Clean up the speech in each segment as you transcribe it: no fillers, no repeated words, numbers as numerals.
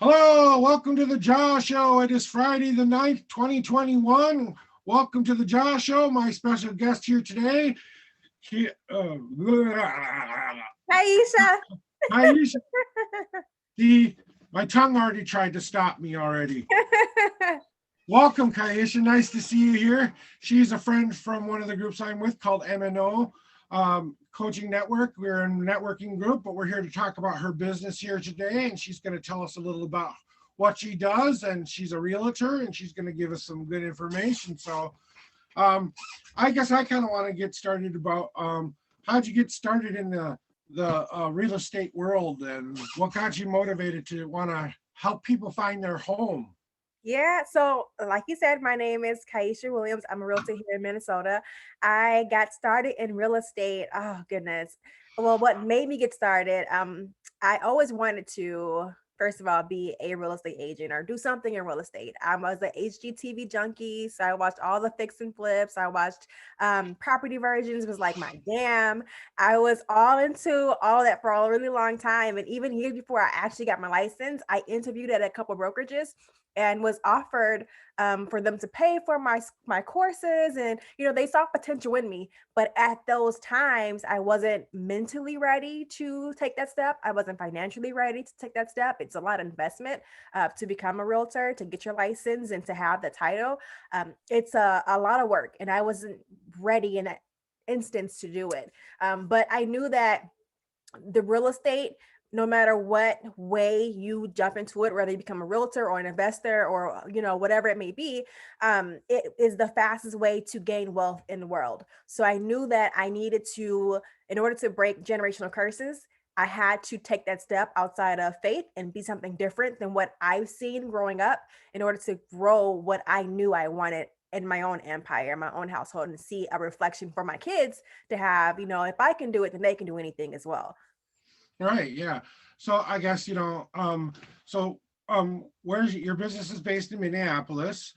Hello, welcome to the Jaw Show. It is Friday the 9th, 2021. Welcome to the Jaw Show. My special guest here today, he, uh, Kyesha. Kyesha. The, my tongue already tried to stop me already. Welcome, Kyesha. Nice to see you here. She's a friend from one of the groups I'm with called MNO Coaching Network. We're a networking group, but we're here to talk about her business here today. And she's going to tell us a little about what she does. And she's a realtor and she's going to give us some good information. So um, I guess I kind of want to get started about how'd you get started in the real estate world and what got you motivated to want to help people find their home? Yeah, so like you said, my name is Kyesha Williams. I'm a realtor here in Minnesota. I got started in real estate. Oh goodness. Well, what made me get started? I always wanted to, first of all, be a real estate agent or do something in real estate. I was an HGTV junkie, so I watched all the fix and flips. I watched property versions. Was like my jam. I was all into all that for a really long time, and even years before I actually got my license, I interviewed at a couple brokerages and was offered for them to pay for my courses, and they saw potential in me, but at those times I wasn't mentally ready to take that step. I wasn't financially ready to take that step. It's a lot of investment to become a realtor, to get your license and to have the title. It's a lot of work, and I wasn't ready in that instance to do it. But I knew that the real estate, no matter what way you jump into it, whether you become a realtor or an investor or whatever it may be, it is the fastest way to gain wealth in the world. So I knew that I needed to, in order to break generational curses, I had to take that step outside of faith and be something different than what I've seen growing up, in order to grow what I knew I wanted in my own empire, my own household, and see a reflection for my kids to have, if I can do it, then they can do anything as well. Right, yeah. So I guess, where's your business is based in Minneapolis.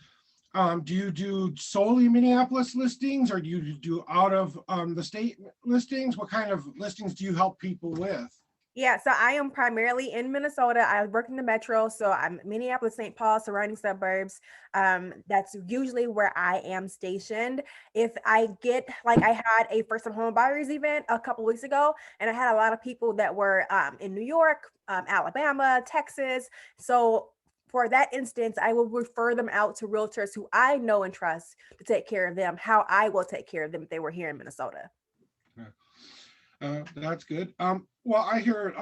Do you do solely Minneapolis listings or do you do out of the state listings? What kind of listings do you help people with? Yeah, so I am primarily in Minnesota. I work in the metro, so I'm Minneapolis, St. Paul, surrounding suburbs. That's usually where I am stationed. If I get, like, I had a first-time home buyers event a couple weeks ago, and I had a lot of people that were in New York, Alabama, Texas. So for that instance, I will refer them out to realtors who I know and trust to take care of them, how I will take care of them if they were here in Minnesota. That's good. Well, I hear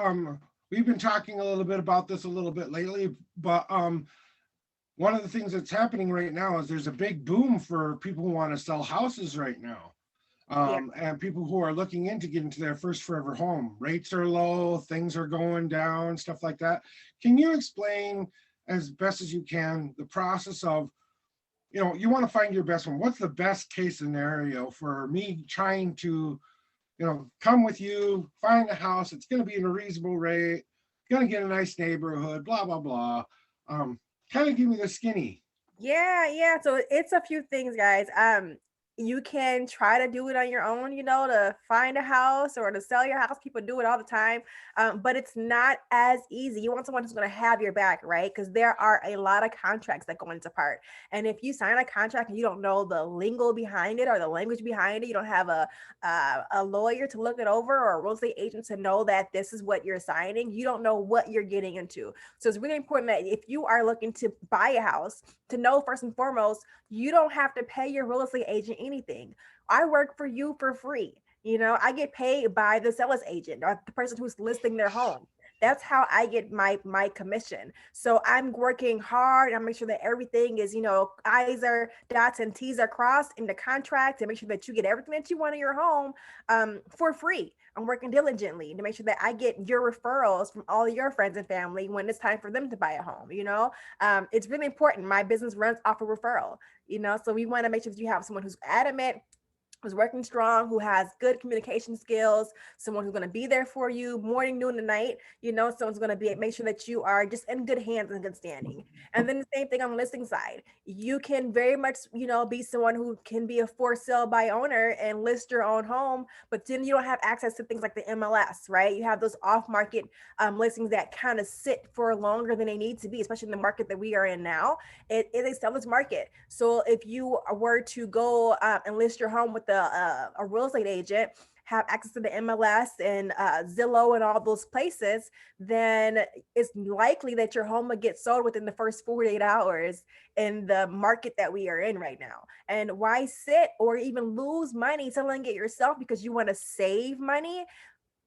we've been talking a little bit about this a little bit lately, but one of the things that's happening right now is there's a big boom for people who want to sell houses right now. Yeah. And people who are looking in to get into their first forever home. Rates are low, things are going down, stuff like that. Can you explain as best as you can the process of, you want to find your best one? What's the best case scenario for me trying to, come with you, find a house, it's going to be in a reasonable rate, going to get a nice neighborhood, blah, blah, blah. Kind of give me the skinny. Yeah, yeah. So it's a few things, guys. You can try to do it on your own, to find a house or to sell your house. People do it all the time. But it's not as easy. You want someone who's going to have your back, right? Because there are a lot of contracts that go into part. And if you sign a contract and you don't know the lingo behind it or the language behind it, you don't have a lawyer to look it over or a real estate agent to know that this is what you're signing, you don't know what you're getting into. So it's really important that if you are looking to buy a house, to know first and foremost, you don't have to pay your real estate agent anything. I work for you for free. I get paid by the seller's agent or the person who's listing their home. That's how I get my commission. So I'm working hard. I make sure that everything is, I's are dots and T's are crossed in the contract to make sure that you get everything that you want in your home for free. I'm working diligently to make sure that I get your referrals from all your friends and family when it's time for them to buy a home. It's really important. My business runs off a referral, so we want to make sure that you have someone who's adamant who's working strong, who has good communication skills, someone who's going to be there for you morning, noon, and night. Someone's going to be make sure that you are just in good hands and good standing. And then the same thing on the listing side. You can very much, be someone who can be a for sale by owner and list your own home, but then you don't have access to things like the MLS, right? You have those off market listings that kind of sit for longer than they need to be, especially in the market that we are in now. It is a seller's market. So if you were to go and list your home with a real estate agent, have access to the MLS and Zillow and all those places, then it's likely that your home will get sold within the first 48 hours in the market that we are in right now. And why sit or even lose money selling it yourself because you want to save money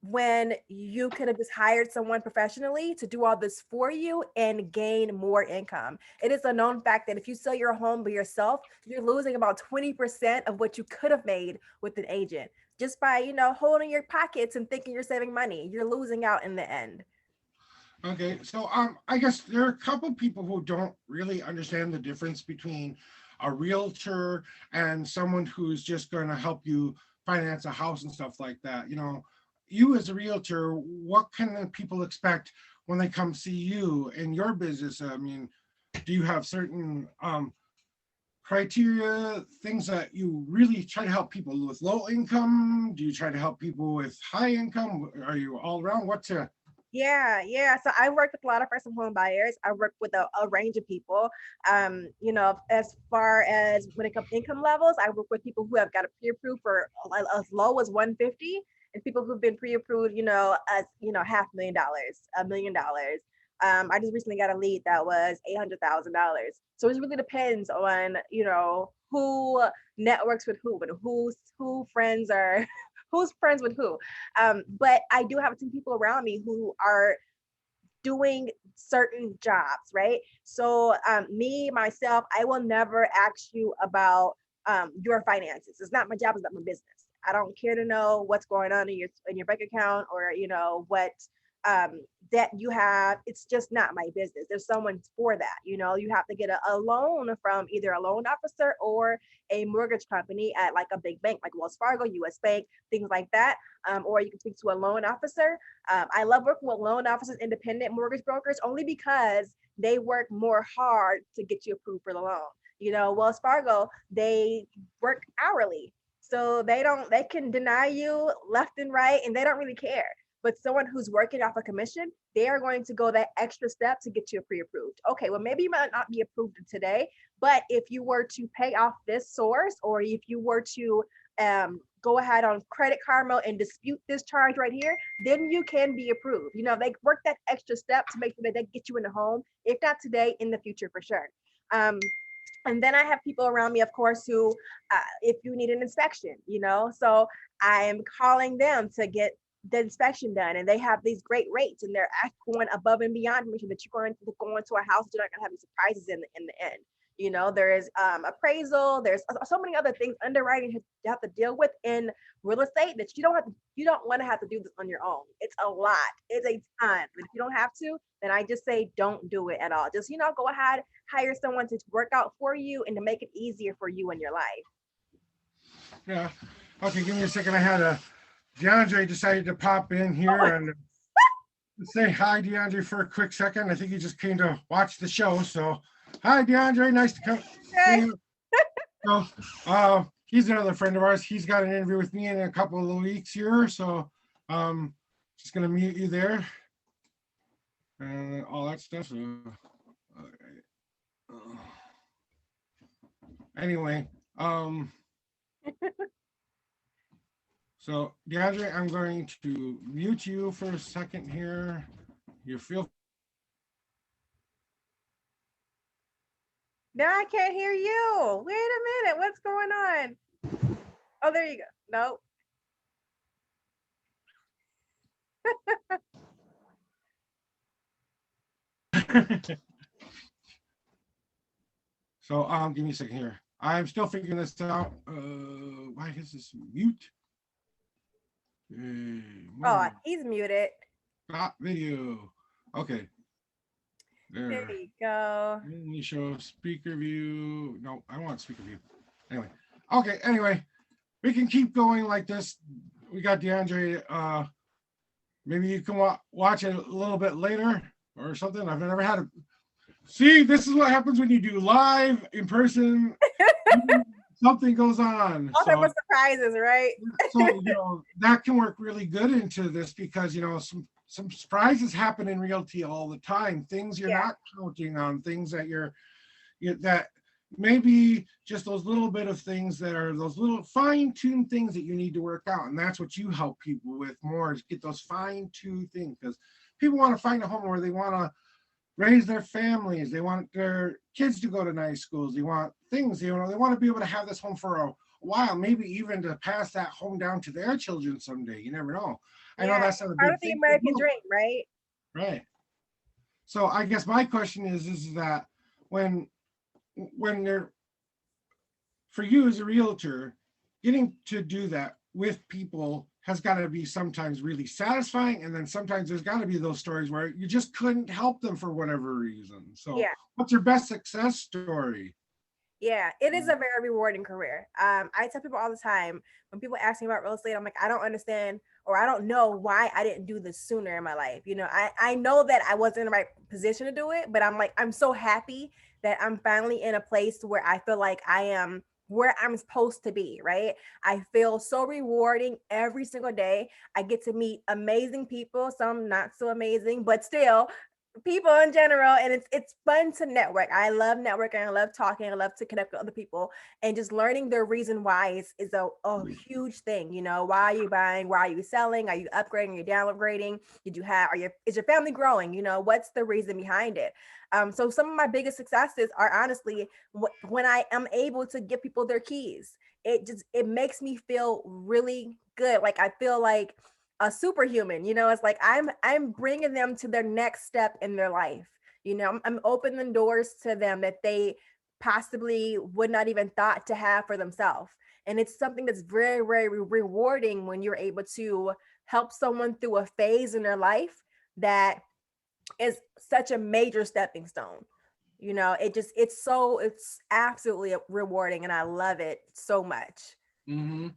when you could have just hired someone professionally to do all this for you and gain more income? It is a known fact that if you sell your home by yourself, you're losing about 20% of what you could have made with an agent just by, holding your pockets and thinking you're saving money. You're losing out in the end. Okay, so I guess there are a couple people who don't really understand the difference between a realtor and someone who's just going to help you finance a house and stuff like that. You as a realtor, what can the people expect when they come see you in your business? I mean, do you have certain criteria, things that you really try to help people with low income? Do you try to help people with high income? Are you all around? Yeah. So I work with a lot of first home buyers. I work with a range of people. As far as when it comes to income levels, I work with people who have got a pre-approved for as low as 150, and people who've been pre-approved, as $500,000, $1 million. I just recently got a lead that was $800,000. So it really depends on who networks with who, and who friends are who's friends with who. But I do have some people around me who are doing certain jobs, right? So me, myself, I will never ask you about your finances. It's not my job, it's not my business. I don't care to know what's going on in your bank account, or what debt you have. It's just not my business. There's someone for that. You have to get a loan from either a loan officer or a mortgage company at like a big bank like Wells Fargo, US Bank, things like that. Or you can speak to a loan officer. I love working with loan officers, independent mortgage brokers, only because they work more hard to get you approved for the loan. Wells Fargo, they work hourly. So they can deny you left and right, and they don't really care. But someone who's working off a commission, they are going to go that extra step to get you pre-approved. Okay, well, maybe you might not be approved today, but if you were to pay off this source, or if you were to go ahead on Credit Karma and dispute this charge right here, then you can be approved. They work that extra step to make sure that they get you in the home, if not today, in the future for sure. And then I have people around me, of course, who, if you need an inspection, so I am calling them to get the inspection done, and they have these great rates, and they're going above and beyond to make sure that you're going to go into a house, you're not going to have any surprises in the end. There is appraisal, there's so many other things, underwriting you have to deal with in real estate, that you don't want to have to do this on your own. It's a lot, it's a ton. But if you don't have to, then I just say don't do it at all. Just go ahead, hire someone to work out for you and to make it easier for you in your life. Yeah. Okay, give me a second. I had DeAndre decided to pop in here and say hi, DeAndre, for a quick second. I think he just came to watch the show. So, hi, DeAndre. Nice to come. Okay. So, he's another friend of ours. He's got an interview with me in a couple of weeks here. So, just gonna mute you there and all that stuff. So, anyway, so DeAndre, I'm going to mute you for a second here. You feel. Now I can't hear you. Wait a minute. What's going on? Oh, there you go. Nope. So give me a second here. I'm still figuring this out. Why is this mute? Oh, he's muted. Stop video. Okay. There you go. Let me show speaker view. No, I want speaker view. Anyway. Okay, anyway. we can keep going like this. We got DeAndre. Maybe you can watch it a little bit later or something. I've never had a. See, this is what happens when you do live in person. Something goes on. All type of surprises, right? So that can work really good into this because some surprises happen in realty all the time. Things you're not counting on, things that that maybe just those little bit of things that are those little fine-tuned things that you need to work out. And that's what you help people with more, is get those fine-tuned things, because people want to find a home where they want to raise their families. They want their kids to go to nice schools. They want things, they want to be able to have this home for a while, maybe even to pass that home down to their children someday. You never know. I know that's not a big thing. Part of the American dream, right? Right. So I guess my question is that when they're, for you as a realtor, getting to do that with people has got to be sometimes really satisfying, and then sometimes there's got to be those stories where you just couldn't help them for whatever reason. So what's your best success story? Yeah, it is a very rewarding career. I tell people all the time, when people ask me about real estate, I'm like, I don't understand, or I don't know why I didn't do this sooner in my life. I know that I wasn't in the right position to do it, but I'm like, I'm so happy that I'm finally in a place where I feel like I am where I'm supposed to be, right? I feel so rewarding every single day. I get to meet amazing people, some not so amazing, but still people in general, and it's fun to network. I love networking, I love talking, I love to connect with other people, and just learning their reason why is a huge thing. Why are you buying? Why are you selling? Are you upgrading? Are you downgrading? Is your family growing? What's the reason behind it? So some of my biggest successes are honestly when I am able to give people their keys. It makes me feel really good. Like I feel like a superhuman. It's like I'm bringing them to their next step in their life. I'm opening doors to them that they possibly would not even thought to have for themselves. And it's something that's very, very rewarding when you're able to help someone through a phase in their life that is such a major stepping stone. It's absolutely rewarding, and I love it so much. Mm-hmm.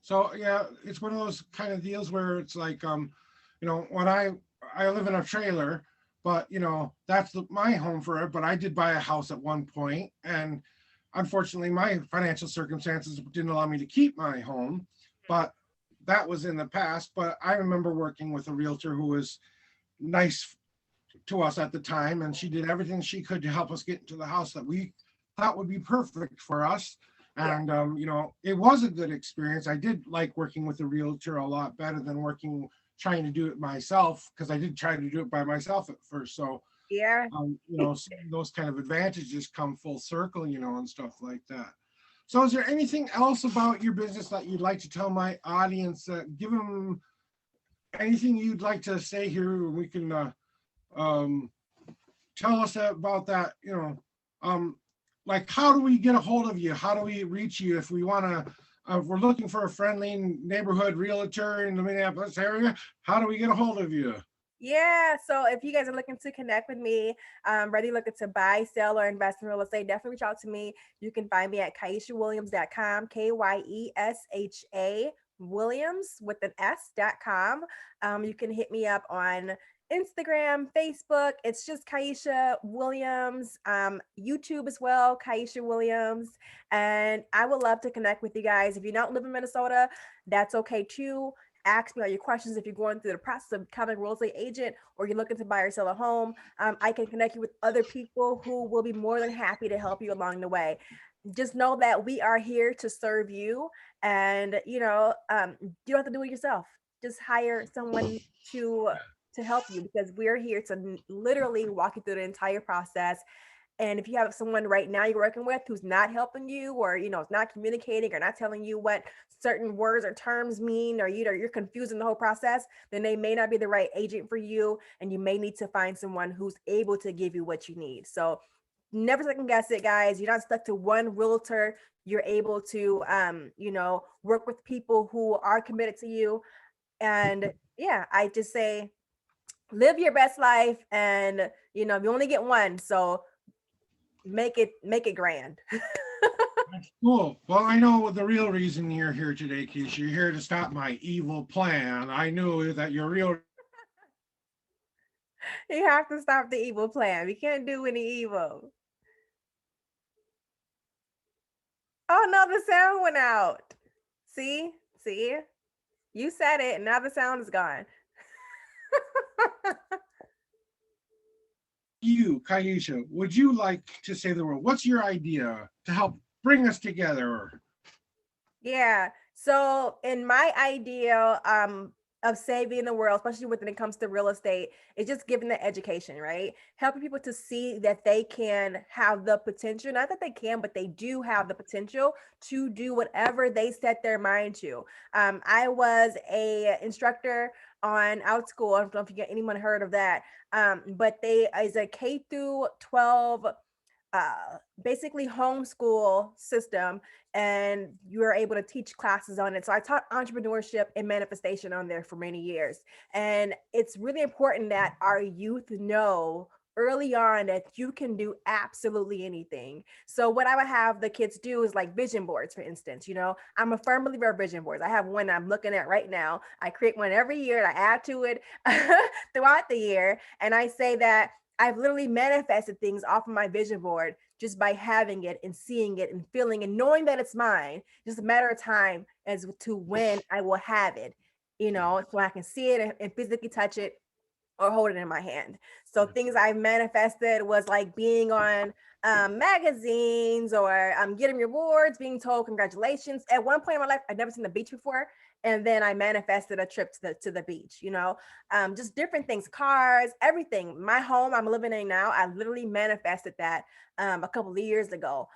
So yeah, it's one of those kind of deals where it's like, when I live in a trailer, but that's my home forever. But I did buy a house at one point, and unfortunately, my financial circumstances didn't allow me to keep my home. But that was in the past. But I remember working with a realtor who was nice to us at the time, and she did everything she could to help us get into the house that we thought would be perfect for us. And it was a good experience. I did like working with a realtor a lot better than trying to do it myself, because I did try to do it by myself at first. So those kind of advantages come full circle, and stuff like that. So is there anything else about your business that you'd like to tell my audience? Give them anything you'd like to say here. We can tell us about that, like, how do we get a hold of you? How do we reach you if we want to, if we're looking for a friendly neighborhood realtor in the Minneapolis area? How do we get a hold of you? Yeah, so if you guys are looking to connect with me, ready looking to buy, sell, or invest in real estate, definitely reach out to me. You can find me at KyeshaWilliams.com, Kyesha Williams with an S.com. You can hit me up on Instagram, Facebook. It's just Kyesha Williams. YouTube as well, Kyesha Williams. And I would love to connect with you guys. If you don't live in Minnesota, that's okay too. Ask me all your questions if you're going through the process of becoming a real estate agent, or you're looking to buy or sell a home. I can connect you with other people who will be more than happy to help you along the way. Just know that we are here to serve you, and you don't have to do it yourself. Just hire someone to help you, because we're here to literally walk you through the entire process. And if you have someone right now you're working with who's not helping you, or is not communicating, or not telling you what certain words or terms mean, or you're confusing the whole process, then they may not be the right agent for you, and you may need to find someone who's able to give you what you need. So never second guess it, guys. You're not stuck to one realtor. You're able to work with people who are committed to you. And yeah, I just say live your best life, and you only get one, so make it grand. That's cool. Well, I know the real reason you're here today, Keisha. You're here to stop my evil plan. I knew that your real You have to stop the evil plan. We can't do any evil. Oh no, the sound went out. See? See? You said it, and now the sound is gone. you, Kyesha, would you like to say the word? What's your idea to help bring us together? Yeah. So in my idea of saving the world, especially when it comes to real estate, it's just giving the education, right? Helping people to see that they can have the potential, not that they can, but they do have the potential to do whatever they set their mind to. I was a instructor on Outschool. I don't know if you get anyone heard of that. But they is a K through 12 basically homeschool system, and you are able to teach classes on it. So I taught entrepreneurship and manifestation on there for many years. And it's really important that our youth know early on that you can do absolutely anything. So what I would have the kids do is like vision boards, for instance. I'm a firm believer of vision boards. I have one I'm looking at right now. I create one every year and I add to it throughout the year. And I say that I've literally manifested things off of my vision board just by having it and seeing it and feeling and knowing that it's mine. Just a matter of time as to when I will have it, so I can see it and physically touch it or hold it in my hand. So things I manifested was like being on magazines or getting rewards, being told congratulations. At one point in my life, I'd never seen the beach before, and then I manifested a trip to the beach. Just different things, cars, everything. My home I'm living in now, I literally manifested that a couple of years ago.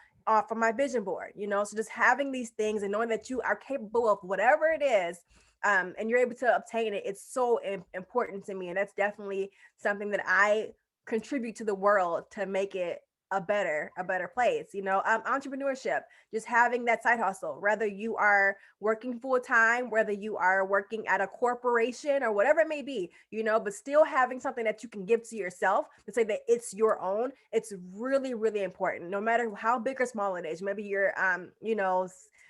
From my vision board, so just having these things and knowing that you are capable of whatever it is, and you're able to obtain it, it's so important to me. And that's definitely something that I contribute to the world to make it a better place. Entrepreneurship, just having that side hustle, whether you are working full time, whether you are working at a corporation or whatever it may be, but still having something that you can give to yourself to say that it's your own. It's really, really important, no matter how big or small it is. Maybe you're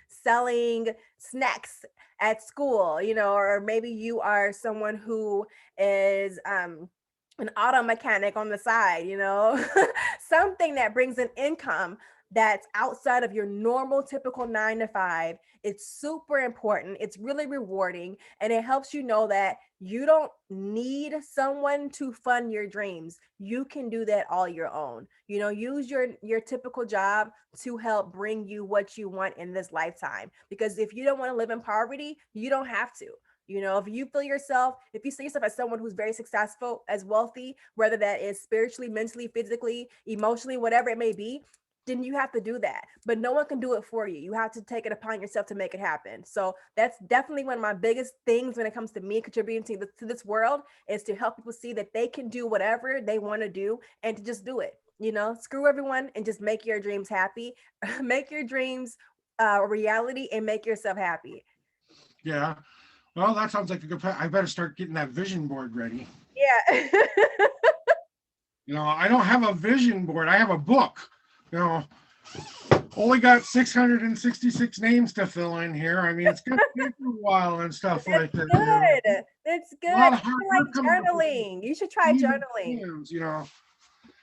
selling snacks at school, or maybe you are someone who is an auto mechanic on the side, something that brings an income that's outside of your normal typical 9 to 5. It's super important. It's really rewarding, and it helps you know that you don't need someone to fund your dreams. You can do that all your own. Use your typical job to help bring you what you want in this lifetime. Because if you don't want to live in poverty, you don't have to. If you see yourself as someone who's very successful, as wealthy, whether that is spiritually, mentally, physically, emotionally, whatever it may be, then you have to do that. But no one can do it for you. You have to take it upon yourself to make it happen. So that's definitely one of my biggest things when it comes to me contributing to this world, is to help people see that they can do whatever they want to do and to just do it. Screw everyone and just make your dreams happy, make your dreams a reality, and make yourself happy. Yeah. Well, that sounds like a good plan. I better start getting that vision board ready. Yeah. I don't have a vision board. I have a book. You know, only got 666 names to fill in here. I mean, it's going to take a while and stuff like that. Good. That's good. A lot of I hard like work coming up with journaling. You should try even journaling. plans.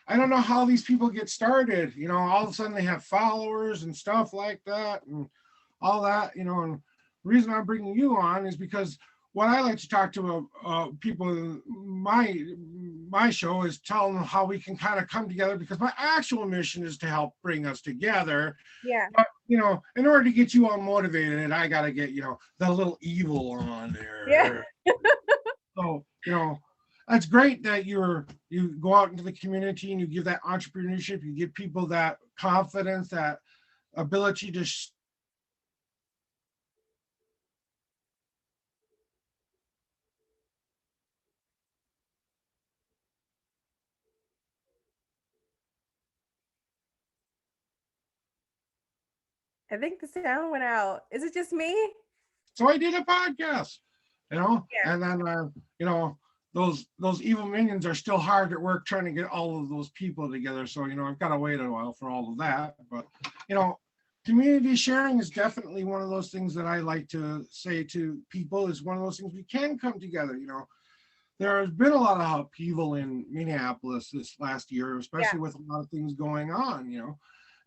I don't know how these people get started. All of a sudden they have followers and stuff like that and all that. And the reason I'm bringing you on is because what I like to talk to people in my show is tell them how we can kind of come together, because my actual mission is to help bring us together. Yeah. But in order to get you all motivated, I got to get the little evil on there. Yeah. So that's great that you go out into the community and you give that entrepreneurship, you give people that confidence, that ability to I think the sound went out. Is it just me? so I did a podcast, Yeah. and then those evil minions are still hard at work trying to get all of those people together. So I've got to wait a while for all of that, but you know community sharing is definitely one of those things that I like to say to people, is one of those things we can come together. There has been a lot of upheaval in Minneapolis this last year, Yeah, especially with a lot of things going on.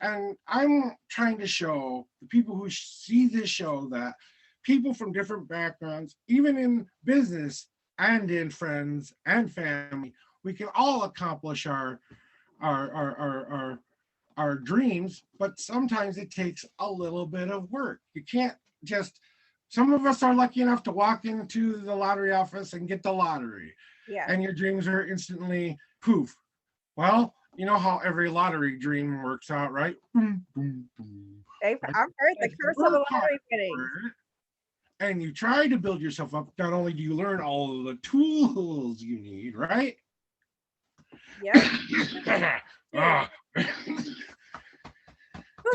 And I'm trying to show the people who see this show that people from different backgrounds, even in business and in friends and family, we can all accomplish our our our our, our dreams, but sometimes it takes a little bit of work. You can't just, some of us are lucky enough to walk into the lottery office and get the lottery, yeah. and your dreams are instantly poof. Well, you know how every lottery dream works out, right? Boom, boom, boom. But I've heard the if you curse of the work hard lottery for winnings. it and you try to build yourself up, not only do you learn all of the tools you need, right? Yep. Ah,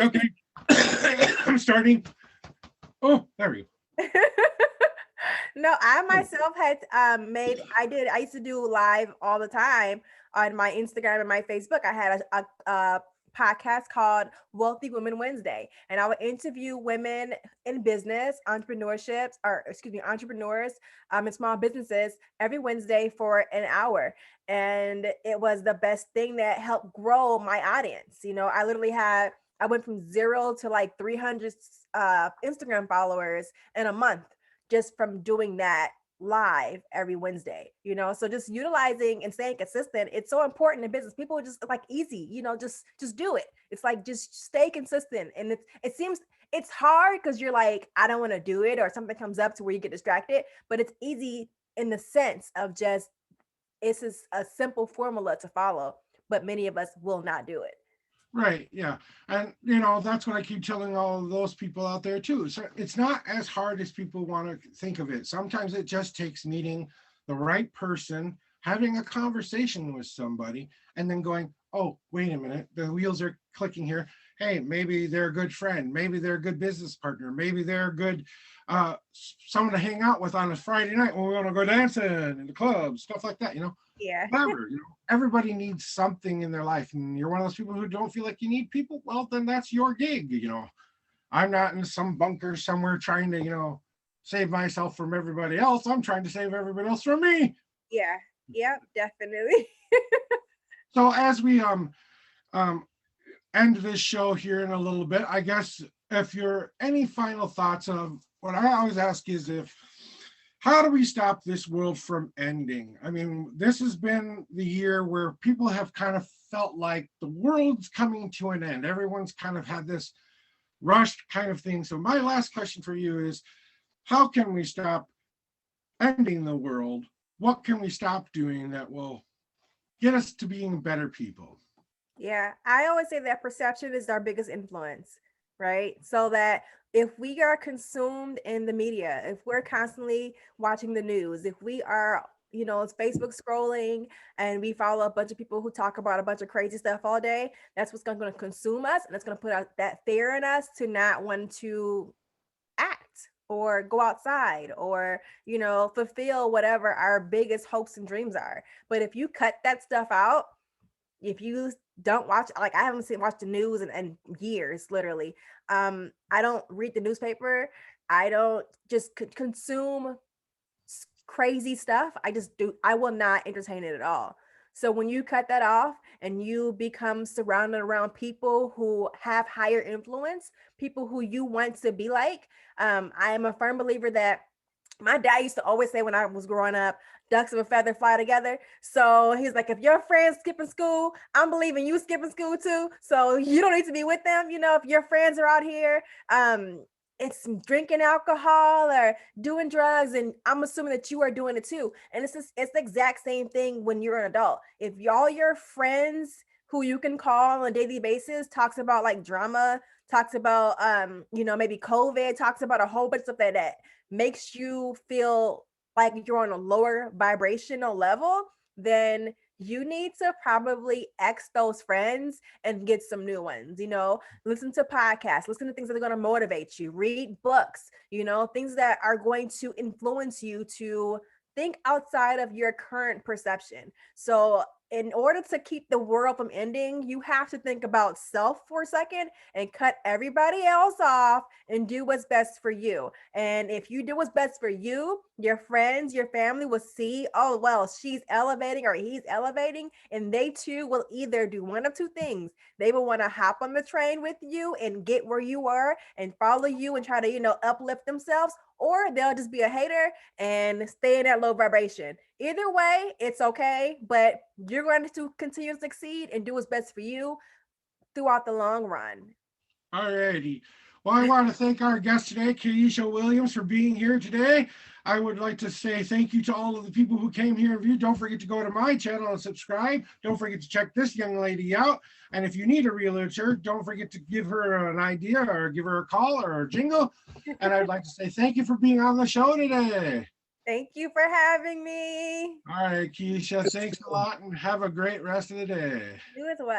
okay. I'm starting. Oh, there we go. No, I Oh, myself had I used to do live all the time on my Instagram and my Facebook. I had a podcast called Wealthy Women Wednesday, and I would interview women in business, entrepreneurships, or excuse me, entrepreneurs and small businesses every Wednesday for an hour. And it was the best thing that helped grow my audience. I went from 0 to like 300 Instagram followers in a month just from doing that live every Wednesday. So just utilizing and staying consistent, it's so important in business. People are just like easy, just do it. It's like just stay consistent. And it seems it's hard because you're like, I don't want to do it, or something comes up to where you get distracted, but it's easy in the sense of just it's just a simple formula to follow, but many of us will not do it. right. Yeah. And, that's what I keep telling all of those people out there too. So it's not as hard as people want to think of it. Sometimes it just takes meeting the right person, having a conversation with somebody, and then going, oh, wait a minute, the wheels are clicking here. Hey, maybe they're a good friend. Maybe they're a good business partner. Maybe they're a good someone to hang out with on a Friday night when we want to go dancing in the club, stuff like that. Yeah. Whatever. Everybody needs something in their life, and you're one of those people who don't feel like you need people. Well, then that's your gig. I'm not in some bunker somewhere trying to save myself from everybody else. I'm trying to save everybody else from me. Yeah. Yep, definitely. So as we um end this show here in a little bit, I guess, if you're any final thoughts of what I always ask is, if how do we stop this world from ending? I mean, this has been the year where people have kind of felt like the world's coming to an end. Everyone's kind of had this rushed kind of thing. So my last question for you is, how can we stop ending the world? What can we stop doing that will get us to being better people? Yeah, I always say that perception is our biggest influence, right? So that if we are consumed in the media, if we're constantly watching the news, if we are, it's Facebook scrolling and we follow a bunch of people who talk about a bunch of crazy stuff all day, that's what's going to consume us. And it's going to put out that fear in us to not want to act or go outside or, fulfill whatever our biggest hopes and dreams are. But if you cut that stuff out, if you don't watch, like I haven't watched the news in years, literally. I don't read the newspaper. I don't just consume crazy stuff. I will not entertain it at all. So when you cut that off and you become surrounded around people who have higher influence, people who you want to be like, I am a firm believer that my dad used to always say when I was growing up, ducks of a feather fly together. So he's like, if your friend's skipping school, I'm believing you skipping school too. So you don't need to be with them. If your friends are out here, it's drinking alcohol or doing drugs, and I'm assuming that you are doing it too. And it's the exact same thing when you're an adult. If all your friends who you can call on a daily basis talks about like drama, talks about maybe COVID, talks about a whole bunch of stuff that makes you feel like you're on a lower vibrational level, then you need to probably X those friends and get some new ones. Listen to podcasts, listen to things that are going to motivate you, read books, things that are going to influence you to think outside of your current perception. So in order to keep the world from ending, you have to think about self for a second and cut everybody else off and do what's best for you. And if you do what's best for you, your friends, your family will see, oh, well, she's elevating or he's elevating. And they too will either do one of two things. They will want to hop on the train with you and get where you are and follow you and try to, uplift themselves, or they'll just be a hater and stay in that low vibration. Either way, it's okay, but you're going to continue to succeed and do what's best for you throughout the long run. All righty. Well, I want to thank our guest today, Kyesha Williams, for being here today. I would like to say thank you to all of the people who came here and viewed. Don't forget to go to my channel and subscribe. Don't forget to check this young lady out. And if you need a realtor, don't forget to give her an idea or give her a call or a jingle. And I'd like to say thank you for being on the show today. Thank you for having me. All right, Keisha, thanks a lot and have a great rest of the day. You as well.